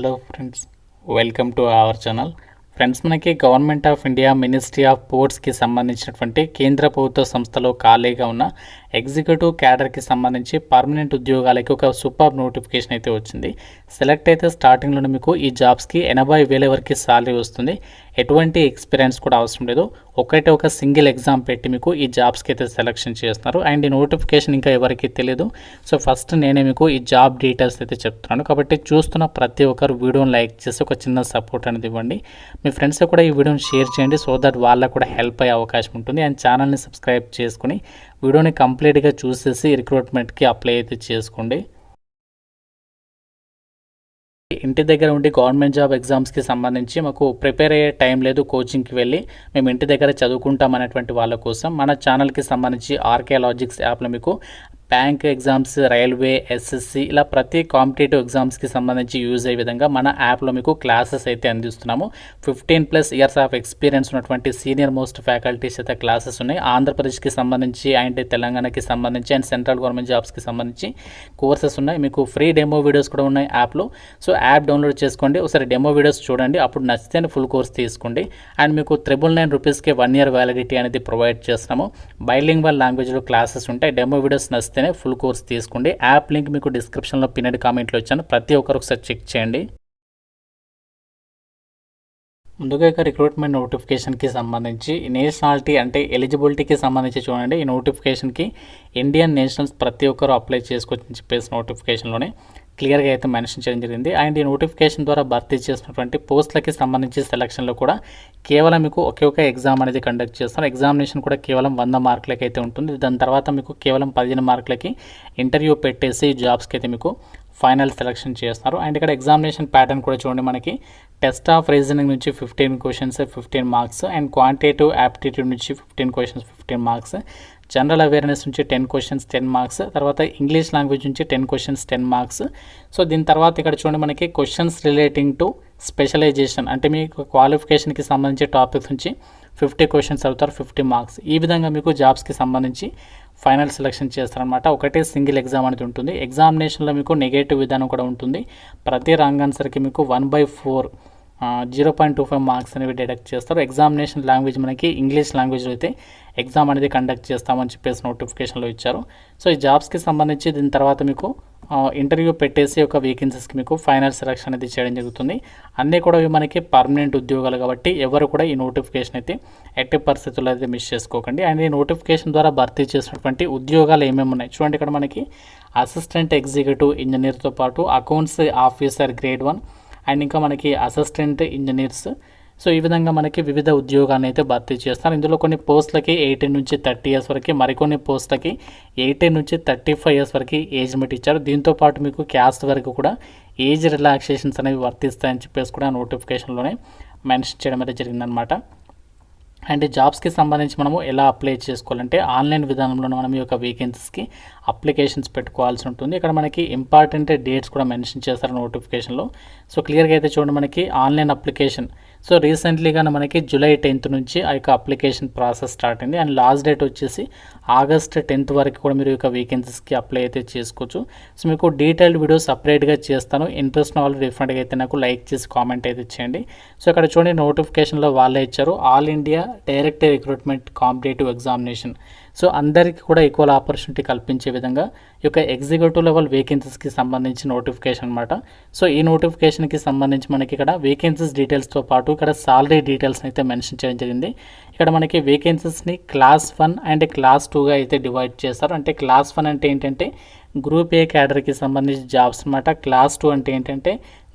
Hello friends, welcome to our channel. Friends, మనకి government of India ministry of పోర్ట్స్కి సంబంధించినటువంటి కేంద్ర ప్రభుత్వ సంస్థలో ఖాళీగా ఉన్న ఎగ్జిక్యూటివ్ క్యాడర్కి సంబంధించి పర్మనెంట్ ఉద్యోగాలకి ఒక సూపర్ నోటిఫికేషన్ అయితే వచ్చింది. సెలెక్ట్ అయితే స్టార్టింగ్లోనే మీకు ఈ జాబ్స్కి 80,000 వరకు సాలరీ వస్తుంది. ఎటువంటి ఎక్స్పీరియన్స్ కూడా అవసరం లేదు. ఒక సింగిల్ ఎగ్జామ్ పెట్టి మీకు ఈ జాబ్స్కి అయితే సెలెక్షన్ చేస్తున్నారు. అండ్ ఈ నోటిఫికేషన్ ఇంకా ఎవరికి తెలియదు. సో ఫస్ట్ నేనే మీకు ఈ జాబ్ డీటెయిల్స్ అయితే చెప్తున్నాను. కాబట్టి చూస్తున్న ప్రతి ఒక్కరు వీడియోని లైక్ చేసి ఒక చిన్న సపోర్ట్ అనేది ఇవ్వండి. మీ ఫ్రెండ్స్ కూడా ఈ వీడియోని షేర్ చేయండి, సో దట్ వాళ్ళకు కూడా హెల్ప్ అయ్యే అవకాశం ఉంటుంది. అండ్ ఛానల్ని సబ్స్క్రైబ్ చేసుకుని వీడియోని కంప్లీట్గా చూసేసి రిక్రూట్మెంట్కి అప్లై అయితే చేసుకోండి. ఇంటి దగ్గర ఉండి గవర్నమెంట్ జాబ్ ఎగ్జామ్స్కి సంబంధించి మాకు ప్రిపేర్ అయ్యే టైం లేదు, కోచింగ్కి వెళ్ళి మేము ఇంటి దగ్గర చదువుకుంటాం అనేటువంటి వాళ్ళ కోసం మన ఛానల్కి సంబంధించి ఆర్కే లాజిక్స్ యాప్లో మీకు బ్యాంక్ ఎగ్జామ్స్, రైల్వే, ఎస్ఎస్సి ఇలా ప్రతి కాంపిటేటివ్ ఎగ్జామ్స్కి సంబంధించి యూజ్ అయ్యే విధంగా మన యాప్లో మీకు క్లాసెస్ అయితే అందిస్తున్నాము. 15+ ఇయర్స్ ఆఫ్ ఎక్స్పీరియన్స్ ఉన్నటువంటి సీనియర్ మోస్ట్ ఫ్యాకల్టీస్ అయితే క్లాసెస్ ఉన్నాయి. ఆంధ్రప్రదేశ్కి సంబంధించి అండ్ తెలంగాణకి సంబంధించి అండ్ సెంట్రల్ గవర్నమెంట్ జాబ్స్కి సంబంధించి కోర్సెస్ ఉన్నాయి. మీకు ఫ్రీ డెమో వీడియోస్ కూడా ఉన్నాయి యాప్లో. సో యాప్ డౌన్లోడ్ చేసుకోండి, ఒకసారి డెమో వీడియోస్ చూడండి, అప్పుడు నచ్చితే ఫుల్ కోర్స్ తీసుకోండి. అండ్ మీకు 999 రూపీస్కి 1 year వ్యాలిడిటీ అనేది ప్రొవైడ్ చేస్తున్నాము. బైలింగ్వల్ లాంగ్వేజ్లో క్లాసెస్ ఉంటాయి. డెమో వీడియోస్ నచ్చితే ఫుల్ కోర్స్ తీసుకోండి. యాప్ లింక్ మీకు డిస్క్రిప్షన్లో పిన్నెడ్ కామెంట్లో ఇచ్చాను, ప్రతి ఒక్కరు ఒకసారి చెక్ చేయండి. ముందుగా ఇక రిక్రూట్మెంట్ నోటిఫికేషన్కి సంబంధించి నేషనాలిటీ అంటే ఎలిజిబిలిటీకి సంబంధించి చూడండి. ఈ నోటిఫికేషన్కి ఇండియన్ నేషనల్స్ ప్రతి ఒక్కరు అప్లై చేసుకోవచ్చని చెప్పేసి నోటిఫికేషన్లోనే క్లియర్గా అయితే మెన్షన్ చేయడం జరిగింది. అండ్ ఈ నోటిఫికేషన్ ద్వారా భర్తీ చేసినటువంటి పోస్టులకి సంబంధించి సెలక్షన్లో కూడా కేవలం మీకు ఒక ఎగ్జామ్ అనేది కండక్ట్ చేస్తారు. ఎగ్జామినేషన్ కూడా కేవలం 100 మార్కులకి అయితే ఉంటుంది. దాని తర్వాత మీకు కేవలం 15 మార్కులకి ఇంటర్వ్యూ పెట్టేసి జాబ్స్కి అయితే మీకు ఫైనల్ సెలక్షన్ చేస్తున్నారు. అండ్ ఇక్కడ ఎగ్జామినేషన్ ప్యాటర్న్ కూడా చూడండి. మనకి టెస్ట్ ఆఫ్ రీజనింగ్ నుంచి 15 questions 15 marks, and quantitative aptitude నుంచి 15 క్వశ్చన్స్ 15 మార్క్స్, జనరల్ అవేర్నెస్ నుంచి 10 క్వశ్చన్స్ 10 మార్క్స్, తర్వాత ఇంగ్లీష్ లాంగ్వేజ్ నుంచి 10 క్వశ్చన్స్ 10 మార్క్స్. సో దీని తర్వాత ఇక్కడ చూడండి మనకి క్వశ్చన్స్ రిలేటింగ్ టు స్పెషలైజేషన్ అంటే మీకు క్వాలిఫికేషన్కి సంబంధించి టాపిక్స్ నుంచి 50 క్వశ్చన్స్ అవుతారు, 50 మార్క్స్. ఈ విధంగా మీకు జాబ్స్కి సంబంధించి ఫైనల్ సెలెక్షన్ చేస్తారనమాట. ఒకటే సింగిల్ ఎగ్జామ్ అనేది ఉంటుంది. ఎగ్జామినేషన్లో మీకు నెగటివ్ విధానం కూడా ఉంటుంది. ప్రతి రాంగ్ ఆన్సర్కి మీకు 1/4 0.25 మార్క్స్ అనేవి డిడక్ట్ చేస్తారు. ఎగ్జామినేషన్ లాంగ్వేజ్ మనకి ఇంగ్లీష్ లాంగ్వేజ్లో అయితే ఎగ్జామ్ అనేది కండక్ట్ చేస్తామని చెప్పేసి నోటిఫికేషన్లో ఇచ్చారు. సో ఈ జాబ్స్కి సంబంధించి దీని తర్వాత మీకు ఇంటర్వ్యూ పెట్టేసి ఒక వేకెన్సీస్కి మీకు ఫైనల్ సెలక్షన్ అనేది చేయడం జరుగుతుంది. అన్నీ కూడా ఇవి మనకి పర్మనెంట్ ఉద్యోగాలు కాబట్టి ఎవరు కూడా ఈ నోటిఫికేషన్ అయితే ఎట్టి పరిస్థితుల్లో అయితే మిస్ చేసుకోకండి. అండ్ ఈ నోటిఫికేషన్ ద్వారా భర్తీ చేసినటువంటి ఉద్యోగాలు ఏమేమి ఉన్నాయి చూడండి. ఇక్కడ మనకి అసిస్టెంట్ ఎగ్జిక్యూటివ్ ఇంజనీర్తో పాటు అకౌంట్స్ ఆఫీసర్ గ్రేడ్ 1 అండ్ ఇంకా మనకి అసిస్టెంట్ ఇంజనీర్స్. సో ఈ విధంగా మనకి వివిధ ఉద్యోగాలను అయితే భర్తీ చేస్తారు. ఇందులో కొన్ని పోస్టులకి 18 నుంచి 30 years వరకు, మరికొన్ని పోస్టులకి 18 నుంచి 35 years వరకు ఏజ్ లిమిట్ ఇచ్చారు. దీంతో పాటు మీకు క్యాస్ట్ వరకు కూడా ఏజ్ రిలాక్సేషన్స్ అనేవి వర్తిస్తాయని చెప్పేసి కూడా నోటిఫికేషన్లోనే మెన్షన్ చేయడం అయితే జరిగిందనమాట. అండ్ జాబ్స్కి సంబంధించి మనము ఎలా అప్లై చేసుకోవాలంటే ఆన్లైన్ విధానంలో మనం ఈ యొక్క వేకెన్సీస్కి అప్లికేషన్స్ పెట్టుకోవాల్సి ఉంటుంది. ఇక్కడ మనకి ఇంపార్టెంట్ డేట్స్ కూడా మెన్షన్ చేస్తారు నోటిఫికేషన్లో. సో క్లియర్గా అయితే చూడండి మనకి ఆన్లైన్ అప్లికేషన్. సో రీసెంట్లీగా మనకి July 10th నుంచి ఆ యొక్క అప్లికేషన్ ప్రాసెస్ స్టార్ట్ అయింది. అండ్ లాస్ట్ డేట్ వచ్చేసి August 10th వరకు కూడా మీరు ఈ యొక్క వేకెన్సీస్కి అప్లై అయితే చేసుకోవచ్చు. సో మీకు డీటెయిల్డ్ వీడియో సపరేట్గా చేస్తాను. ఇంట్రెస్ట్ ఉన్న వాళ్ళు డెఫినెట్గా అయితే నాకు లైక్ చేసి కామెంట్ అయితే చేయండి. సో ఇక్కడ చూడండి నోటిఫికేషన్లో వాళ్ళే ఇచ్చారు, all India direct recruitment competitive examination. So అందరికీ కూడా ఈక్వల్ ఆపర్చునిటీ కల్పించే విధంగా ఈ యొక్క ఎగ్జిక్యూటివ్ లెవెల్ వేకెన్సీస్కి సంబంధించి నోటిఫికేషన్ అనమాట. సో ఈ నోటిఫికేషన్కి సంబంధించి మనకి ఇక్కడ వేకెన్సీస్ డీటెయిల్స్తో పాటు ఇక్కడ సాలరీ డీటెయిల్స్ని అయితే మెన్షన్ చేయడం జరిగింది. ఇక్కడ మనకి వేకెన్సీస్ని క్లాస్ 1 అండ్ క్లాస్ 2గా అయితే డివైడ్ చేస్తారు. అంటే క్లాస్ 1 అంటే ఏంటంటే గ్రూప్ ఏ క్యాడర్కి సంబంధించి జాబ్స్ అనమాట. క్లాస్ 2 అంటే ఏంటంటే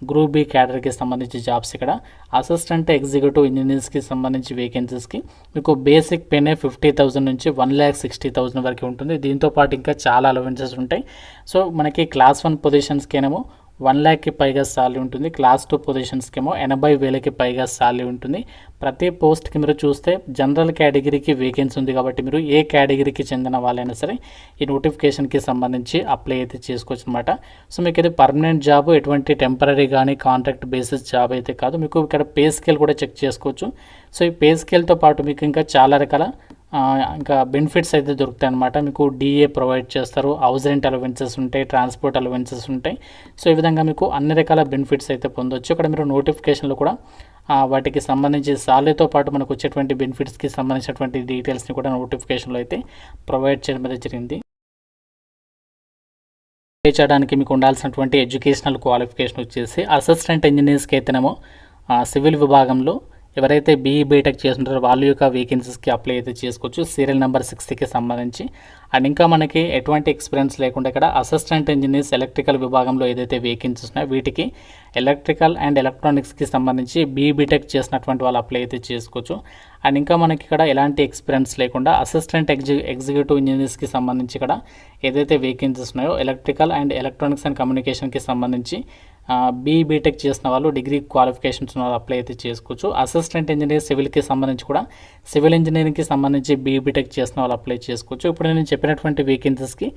గ్రూప్ బి క్యాడర్కి సంబంధించి జాబ్స్. ఇక్కడ అసిస్టెంట్ ఎగ్జిక్యూటివ్ ఇంజనీర్స్కి సంబంధించి వేకెన్సీస్కి మీకు బేసిక్ పేనే 50,000 నుంచి 1,60,000 వరకు ఉంటుంది. దీంతో పాటు ఇంకా చాలా అలవెన్సెస్ ఉంటాయి. సో మనకి క్లాస్ 1 పొజిషన్స్కేనేమో 1 lakh పైగా సాలరీ ఉంటుంది. క్లాస్ 2 పొజిషన్స్కి ఏమో 80,000 పైగా సాలరీ ఉంటుంది. ప్రతి పోస్ట్కి మీరు చూస్తే జనరల్ కేటగిరీకి వేకెన్సీ ఉంది కాబట్టి మీరు ఏ కేటగిరీకి చెందిన వాళ్ళైనా సరే ఈ నోటిఫికేషన్కి సంబంధించి అప్లై అయితే చేసుకోవచ్చు అనమాట. సో మీకు ఇది పర్మనెంట్ జాబ్, ఎటువంటి టెంపరీ కానీ కాంట్రాక్ట్ బేసిస్ జాబ్ అయితే కాదు. మీకు ఇక్కడ పే స్కేల్ కూడా చెక్ చేసుకోవచ్చు. సో ఈ పే స్కేల్తో పాటు మీకు ఇంకా చాలా రకాల ఇంకా బెనిఫిట్స్ అయితే దొరుకుతాయి అనమాట. మీకు డిఏ ప్రొవైడ్ చేస్తారు, హౌస్ రెంట్ అలవెన్సెస్ ఉంటాయి, ట్రాన్స్పోర్ట్ అలవెన్సెస్ ఉంటాయి. సో ఈ విధంగా మీకు అన్ని రకాల బెనిఫిట్స్ అయితే పొందొచ్చు. ఇక్కడ మీరు నోటిఫికేషన్లో కూడా వాటికి సంబంధించి సాలరీతో పాటు మనకు వచ్చేటువంటి బెనిఫిట్స్కి సంబంధించినటువంటి డీటెయిల్స్ని కూడా నోటిఫికేషన్లో అయితే ప్రొవైడ్ చేయడం అయితే జరిగింది. చేయడానికి మీకు ఉండాల్సినటువంటి ఎడ్యుకేషనల్ క్వాలిఫికేషన్ వచ్చేసి అసిస్టెంట్ ఇంజనీర్స్కి అయితేనేమో సివిల్ విభాగంలో ఎవరైతే బీఈ బీటెక్ చేస్తుంటారో వాళ్ళ యొక్క వేకెన్సీస్కి అప్లై అయితే చేసుకోవచ్చు, సీరియల్ నెంబర్ 60కి సంబంధించి. అండ్ ఇంకా మనకి ఎటువంటి ఎక్స్పీరియన్స్ లేకుండా ఇక్కడ అసిస్టెంట్ ఇంజనీర్స్ ఎలక్ట్రికల్ విభాగంలో ఏదైతే వేకెన్సీస్ ఉన్నాయో వీటికి ఎలక్ట్రికల్ అండ్ ఎలక్ట్రానిక్స్కి సంబంధించి బీఈ బీటెక్ చేసినటువంటి వాళ్ళు అప్లై అయితే చేసుకోవచ్చు. అండ్ ఇంకా మనకి ఇక్కడ ఎలాంటి ఎక్స్పీరియన్స్ లేకుండా అసిస్టెంట్ ఎగ్జిక్యూటివ్ ఇంజనీర్స్కి సంబంధించి ఇక్కడ ఏదైతే వేకెన్సీస్ ఉన్నాయో ఎలక్ట్రికల్ అండ్ ఎలక్ట్రానిక్స్ అండ్ కమ్యూనికేషన్కి సంబంధించి బీఈ బీటెక్ చేసిన వాళ్ళు డిగ్రీ క్వాలిఫికేషన్స్ ఉన్న వాళ్ళు అప్లై అయితే చేసుకోవచ్చు. అసిస్టెంట్ ఇంజనీర్ సివిల్కి సంబంధించి కూడా సివిల్ ఇంజనీరింగ్కి సంబంధించి బీఈ బీటెక్ చేసిన వాళ్ళు అప్లై చేసుకోవచ్చు. ఇప్పుడు నేను చెప్పినటువంటి వేకెన్సీస్కి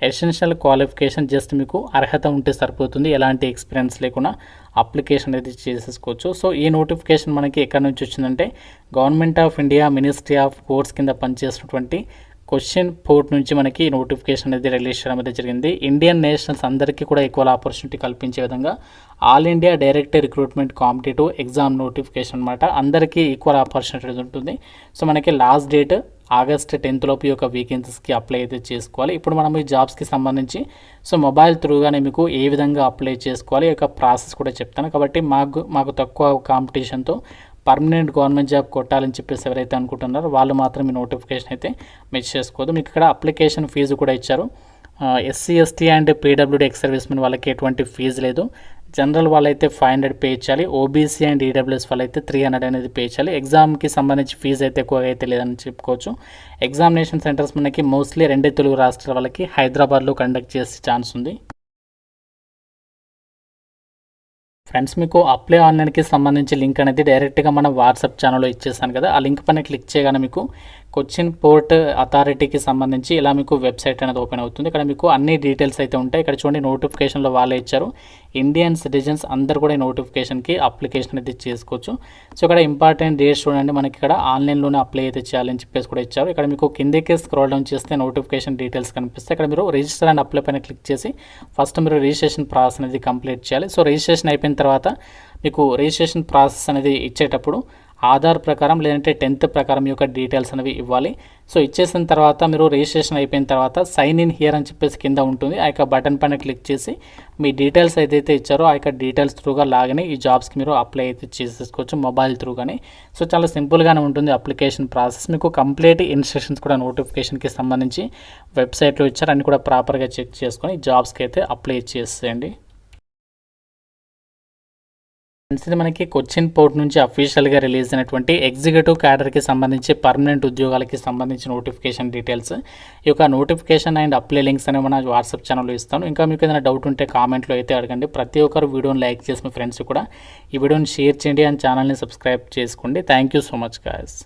ఎసెన్షియల్ క్వాలిఫికేషన్ జస్ట్ మీకు అర్హత ఉంటే సరిపోతుంది, ఎలాంటి ఎక్స్పీరియన్స్ లేకుండా అప్లికేషన్ అయితే చేసేసుకోవచ్చు. సో ఈ నోటిఫికేషన్ మనకి ఎక్కడి నుంచి వచ్చిందంటే government of India ministry of sports కింద పనిచేసినటువంటి క్వశ్చన్ పోర్ట్ నుంచి మనకి నోటిఫికేషన్ అనేది రిలీజ్ చేయడం అయితే జరిగింది. ఇండియన్ నేషనల్స్ అందరికీ కూడా ఈక్వల్ ఆపర్చునిటీ కల్పించే విధంగా all India direct recruitment competitive exam notification అనమాట. అందరికీ ఈక్వల్ ఆపర్చునిటీ ఉంటుంది. సో మనకి లాస్ట్ డేట్ ఆగస్ట్ 10th లోపు ఈ యొక్క వేకెన్సీస్కి అప్లై అయితే చేసుకోవాలి. ఇప్పుడు మనం ఈ జాబ్స్కి సంబంధించి సో మొబైల్ త్రూగానే మీకు ఏ విధంగా అప్లై చేసుకోవాలి ఈ యొక్క ప్రాసెస్ కూడా చెప్తాను. కాబట్టి మాకు తక్కువ కాంపిటీషన్తో పర్మనెంట్ గవర్నమెంట్ జాబ్ కొట్టాలని చెప్పేసి ఎవరైతే అనుకుంటున్నారో వాళ్ళు మాత్రం ఈ నోటిఫికేషన్ అయితే మిస్ చేసుకోవద్దు. మీకు ఇక్కడ అప్లికేషన్ ఫీజు కూడా ఇచ్చారు. SC ST and PWD ex servicemen వాళ్ళకి ఎటువంటి ఫీజు లేదు. జనరల్ వాళ్ళైతే 500 పే చేయాలి, ఓబీసీ అండ్ ఈడబ్ల్యూఎస్ వాళ్ళైతే 300 అనేది పే చేయాలి. ఎగ్జామ్కి సంబంధించి ఫీజు అయితే ఎక్కువగా అయితే లేదని చెప్పుకోవచ్చు. ఎగ్జామినేషన్ సెంటర్స్ మనకి మోస్ట్లీ 2 తెలుగు రాష్ట్రాల వాళ్ళకి హైదరాబాద్లో కండక్ట్ చేసే ఛాన్స్ ఉంది. ఫ్రెండ్స్, మీకు అప్లై ఆన్లైన్కి సంబంధించి లింక్ అనేది డైరెక్ట్గా మన వాట్సాప్ ఛానల్లో ఇచ్చేసాను కదా, ఆ లింక్ పైన క్లిక్ చేయగానే మీకు కొచ్చిన్ పోర్ట్ అథారిటీకి సంబంధించి ఇలా మీకు వెబ్సైట్ అనేది ఓపెన్ అవుతుంది. ఇక్కడ మీకు అన్ని డీటెయిల్స్ అయితే ఉంటాయి. ఇక్కడ చూడండి, నోటిఫికేషన్లో వాళ్ళే ఇచ్చారు. ఇండియన్ సిటిజన్స్ అందరు కూడా ఈ నోటిఫికేషన్కి అప్లికేషన్ అయితే చేసుకోవచ్చు. సో ఇక్కడ ఇంపార్టెంట్ డేట్స్ చూడండి, మనకి ఇక్కడ ఆన్లైన్లోనే అప్లై అయితే చేయాలని చెప్పేసి కూడా ఇచ్చారు. ఇక్కడ మీకు కిందకి స్క్రోల్ డౌన్ చేస్తే నోటిఫికేషన్ డీటెయిల్స్ కనిపిస్తే ఇక్కడ మీరు రిజిస్టర్ అండ్ అప్లై పైన క్లిక్ చేసి ఫస్ట్ మీరు రిజిస్ట్రేషన్ ప్రాసెస్ అనేది కంప్లీట్ చేయాలి. సో రిజిస్ట్రేషన్ అయిపోయిన తర్వాత మీకు రిజిస్ట్రేషన్ ప్రాసెస్ అనేది ఇచ్చేటప్పుడు ఆధార్ ప్రకారం లేదంటే 10th ప్రకారం యొక్క డీటెయిల్స్ అనేవి ఇవ్వాలి. సో ఇచ్చేసిన తర్వాత మీరు రిజిస్ట్రేషన్ అయిపోయిన తర్వాత సైన్ ఇన్ హియర్ అని చెప్పేసి కింద ఉంటుంది. ఆ యొక్క బటన్ పైన క్లిక్ చేసి మీ డీటెయిల్స్ ఏదైతే ఇచ్చారో ఆ యొక్క డీటెయిల్స్ త్రూగా లాగానే ఈ జాబ్స్కి మీరు అప్లై అయితే చేసేసుకోవచ్చు మొబైల్ త్రూగానే. సో చాలా సింపుల్గానే ఉంటుంది అప్లికేషన్ ప్రాసెస్. మీకు కంప్లీట్ ఇన్స్ట్రక్షన్స్ కూడా నోటిఫికేషన్కి సంబంధించి వెబ్సైట్లో ఇచ్చారు, అన్ని కూడా ప్రాపర్గా చెక్ చేసుకొని జాబ్స్కి అయితే అప్లై చేసేయండి. ఇది మనకి కొచ్చిన్ పోర్ట్ నుంచి అఫీషియల్గా రిలీజ్ అయినటువంటి ఎగ్జిక్యూటివ్ క్యాడర్కి సంబంధించి పర్మనెంట్ ఉద్యోగాలకి సంబంధించి నోటిఫికేషన్ డీటెయిల్స్. ఈ యొక్క నోటిఫికేషన్ అండ్ అప్లై లింక్స్ అనేవి మన వాట్సాప్ ఛానల్లో ఇస్తాను. ఇంకా మీకు ఏదైనా డౌట్ ఉంటే కామెంట్లో అయితే అడగండి. ప్రతి ఒక్కరు వీడియోని లైక్ చేసి మీ ఫ్రెండ్స్ కూడా ఈ వీడియోని షేర్ చేయండి అండ్ ఛానల్ని సబ్స్క్రైబ్ చేసుకోండి. Thank you so much guys.